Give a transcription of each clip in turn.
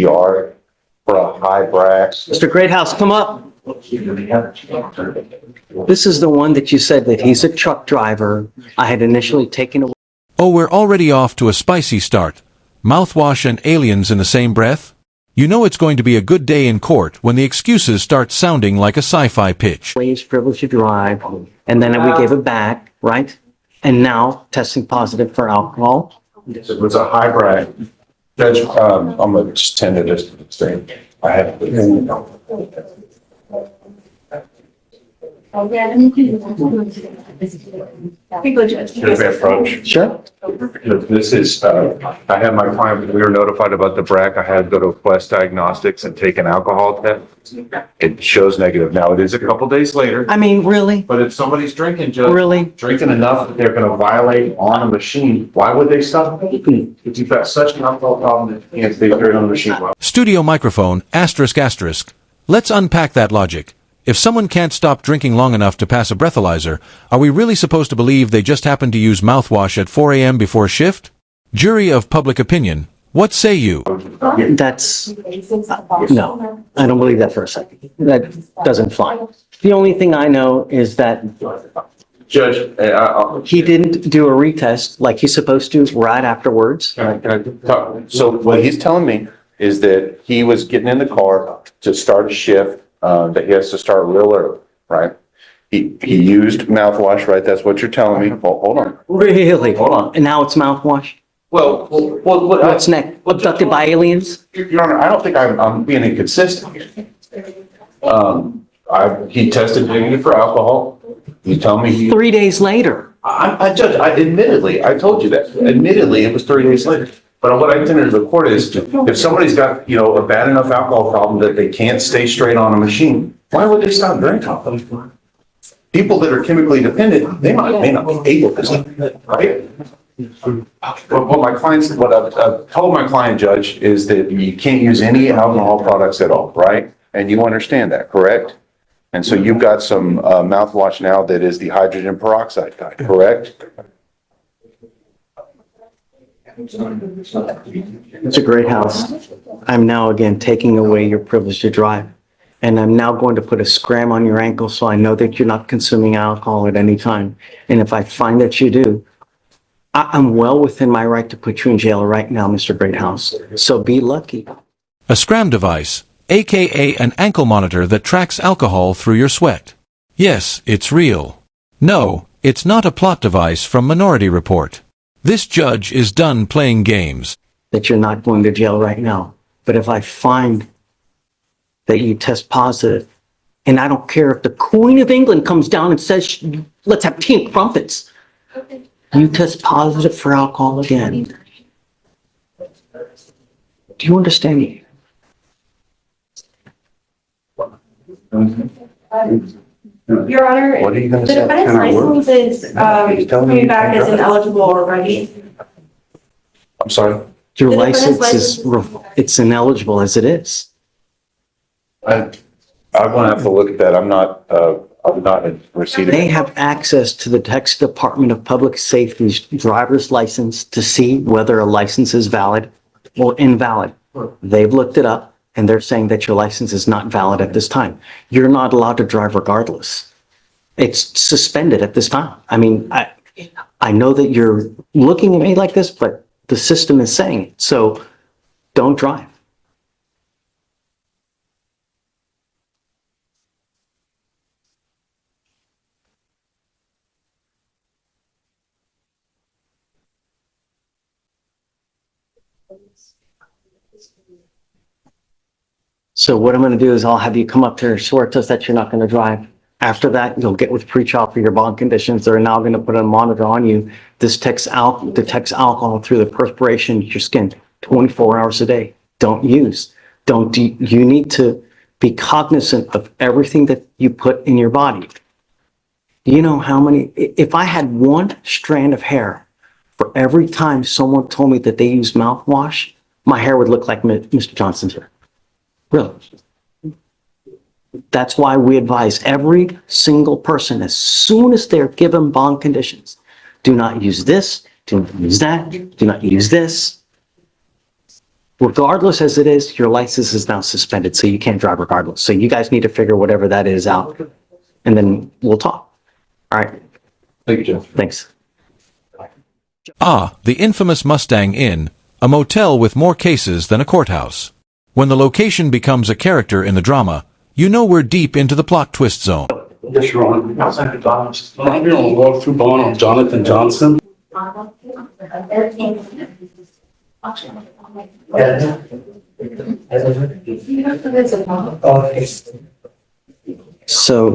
ER for a high brass. Mr. Greathouse, come up. This is the one that you said that he's a truck driver. I had initially taken away. Oh, we're already off to a spicy start. Mouthwash and aliens in the same breath? You know it's going to be a good day in court when the excuses start sounding like a sci-fi pitch. His privilege to drive, and then we gave it back, right? And now testing positive for alcohol. It was a high brass. Judge, I'm gonna just tend to this thing. I have. People judge. Should we approach? Sure. This is, I had my client, we were notified about the BRAC. I had to go to Quest Diagnostics and take an alcohol test. It shows negative. Now, it is a couple days later, I mean, really? but if somebody's drinking, Judge. Really? Drinking enough that they're gonna violate on a machine, why would they stop? If you've got such an alcohol problem that you can't stay straight on the machine. Well, Studio microphone, asterisk asterisk. Let's unpack that logic. If someone can't stop drinking long enough to pass a breathalyzer, are we really supposed to believe they just happened to use mouthwash at 4 a.m. before shift? Jury of public opinion, what say you? That's, no, I don't believe that for a second. That doesn't fly. The only thing I know is that Judge, he didn't do a retest like he's supposed to right afterwards. can I talk? So what he's telling me is that he was getting in the car to start a shift, that he has to start real early, right? He used mouthwash, right? That's what you're telling me. Well, hold on. Really? Hold on. And now it's mouthwash? Well, What's next? Abducted by aliens? Your Honor, I don't think I'm being inconsistent here. He tested negative for alcohol. You tell me he. 3 days later. Judge, admittedly, I told you that. Admittedly, it was 3 days later. But what I tended to the court is, if somebody's got, a bad enough alcohol problem that they can't stay straight on a machine, why would they stop drinking? People that are chemically dependent, they may not be able to stop, right? What I've told my client, Judge, is that you can't use any alcohol products at all, right? And you understand that, correct? And so you've got some mouthwash now that is the hydrogen peroxide kind, correct? It's a great house. I'm now again taking away your privilege to drive. And I'm now going to put a scram on your ankle so I know that you're not consuming alcohol at any time. And if I find that you do, I'm well within my right to put you in jail right now, Mr. Greathouse. So be lucky. A scram device, aka an ankle monitor that tracks alcohol through your sweat. Yes, it's real. No, it's not a plot device from Minority Report. This judge is done playing games. That you're not going to jail right now. But if I find that you test positive, and I don't care if the Queen of England comes down and says, let's have tea and crumpets, you test positive for alcohol again. Do you understand me? Your Honor, What are you gonna the say? defendant's Can I work? license is coming back as ineligible already. I'm sorry? Your The defendant's license is, it's ineligible as it is. I'm gonna have to look at that. I'm not in receipt of They it. have access to the Texas Department of Public Safety's driver's license to see whether a license is valid or invalid. They've looked it up and they're saying that your license is not valid at this time. You're not allowed to drive regardless. It's suspended at this time. I mean, I know that you're looking at me like this, but the system is saying it. So don't drive. So what I'm going to do is I'll have you come up here, swear to us that you're not going to drive. After that, you'll get with pretrial for your bond conditions. They're now going to put a monitor on you. This detects alcohol through the perspiration of your skin 24 hours a day. Don't use. You need to be cognizant of everything that you put in your body. You know how many, if I had one strand of hair for every time someone told me that they use mouthwash, my hair would look like Mr. Johnson's hair. Really. That's why we advise every single person, as soon as they're given bond conditions, do not use this, do not use that, do not use this. regardless as it is, your license is now suspended, so you can't drive regardless. So you guys need to figure whatever that is out, and then we'll talk. All right, Thank you, Jeff. thanks. Ah, the infamous Mustang Inn, a motel with more cases than a courthouse. When the location becomes a character in the drama, you know we're deep into the plot twist zone. Yes, Your Honor. I'm going to walk through bond on Jonathan Johnson. So,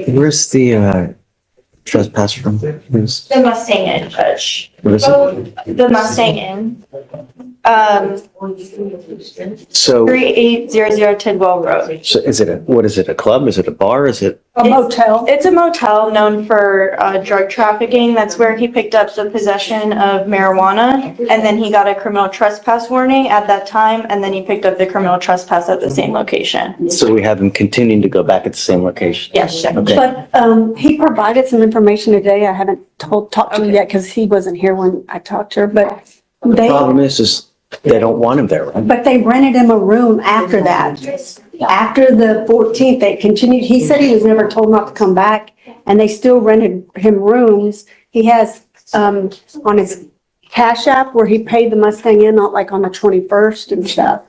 where's the trespass from? Where's, The Mustang Inn, Judge. what is it? The Mustang Inn. So, 3800 Tidwell Road. so is it what is it, a club? Is it a bar? Is it? A motel. It's a motel known for drug trafficking. That's where he picked up the possession of marijuana. And then he got a criminal trespass warning at that time. And then he picked up the criminal trespass at the same location. So we have him continuing to go back at the same location? Yes, Judge. Okay. But he provided some information today. I haven't talked to him yet because he wasn't here when I talked to her, but The problem is they don't want him there, right? they rented him a room after that. After the 14th, they continued. He said he was never told not to come back, and they still rented him rooms. He has, on his Cash App where he paid the Mustang Inn, not like on the 21st and stuff.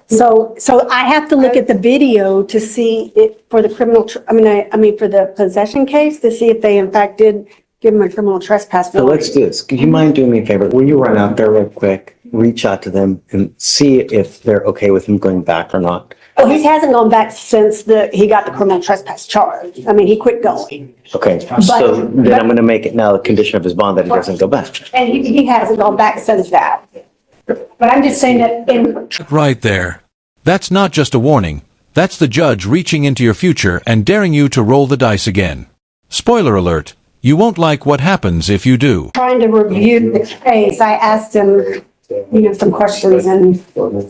So I have to look at the video to see it for the criminal, I mean, for the possession case, to see if they in fact did give him a criminal trespass So warning. let's do this. Could you mind doing me a favor? Will you run out there real quick, reach out to them and see if they're okay with him going back or not? Well, he hasn't gone back since he got the criminal trespass charge. I mean, he quit going. Okay, so then I'm gonna make it now a condition of his bond that he doesn't go back. And he hasn't gone back since that. But I'm just saying that in, Right there. That's not just a warning. That's the judge reaching into your future and daring you to roll the dice again. Spoiler alert. You won't like what happens if you do. trying to review the case, I asked him, some questions, and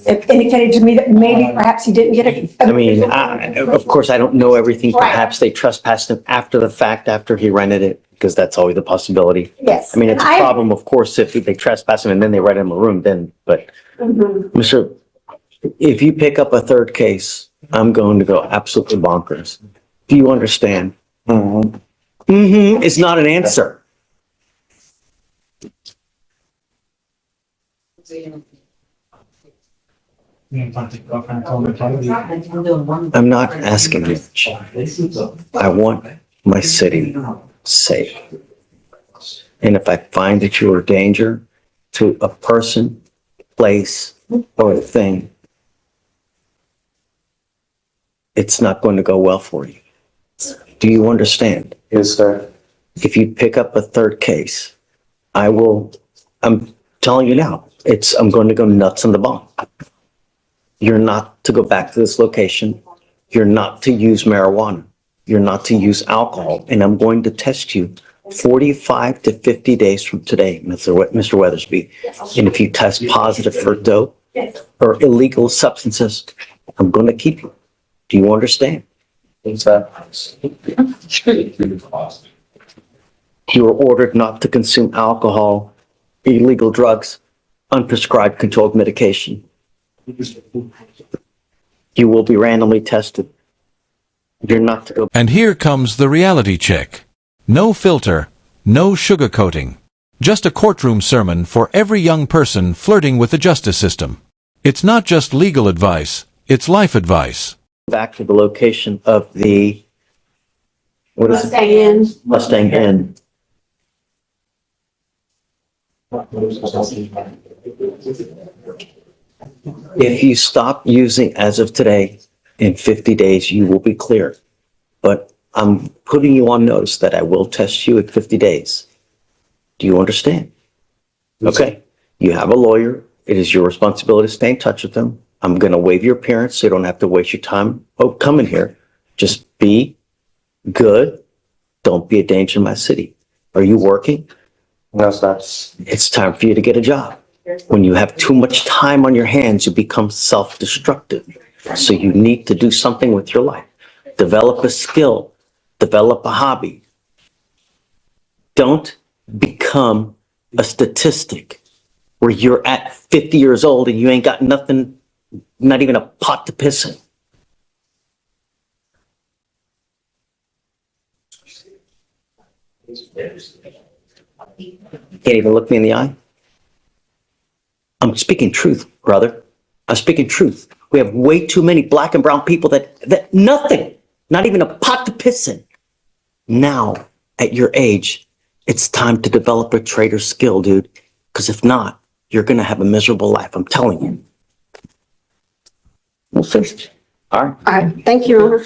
it indicated to me that maybe perhaps he didn't get it. I mean, of course, I don't know everything. Right. Perhaps they trespassed him after the fact, after he rented it, because that's always a possibility. Yes. I mean, it's a problem, of course, if they trespass him and then they rent him a room, then, but Mr., if you pick up a third case, I'm going to go absolutely bonkers. Do you understand? It's not an answer. I'm not asking you. I want my city safe. And if I find that you're a danger to a person, place, or a thing, it's not going to go well for you. Do you understand? Yes, sir. If you pick up a third case, I'm telling you now, I'm going to go nuts on the bond. You're not to go back to this location. You're not to use marijuana. You're not to use alcohol. And I'm going to test you 45 to 50 days from today, Mr. Weathersby. And if you test positive for dope or illegal substances, I'm going to keep you. Do you understand? You were ordered not to consume alcohol, illegal drugs, unprescribed controlled medication. You will be randomly tested. You're not to go. And here comes the reality check. No filter, no sugarcoating. Just a courtroom sermon for every young person flirting with the justice system. It's not just legal advice, it's life advice. Back to the location of the, what is it? Mustang Inn. Mustang Inn. If you stop using as of today, in 50 days, you will be clear. But I'm putting you on notice that I will test you at 50 days. Do you understand? Okay. You have a lawyer. It is your responsibility to stay in touch with them. I'm going to waive your appearance so you don't have to waste your time coming here. Just be good. Don't be a danger in my city. Are you working? No, sir. It's time for you to get a job. When you have too much time on your hands, you become self-destructive. So you need to do something with your life. Develop a skill. Develop a hobby. Don't become a statistic. where you're at 50 years old and you ain't got nothing, not even a pot to piss in. Can't even look me in the eye. I'm speaking truth, brother. I'm speaking truth. We have way too many black and brown people that nothing, not even a pot to piss in. Now, at your age, it's time to develop a trader skill, dude. Because if not, you're going to have a miserable life. I'm telling you. We'll finish. All right. All right, thank you, Your Honor.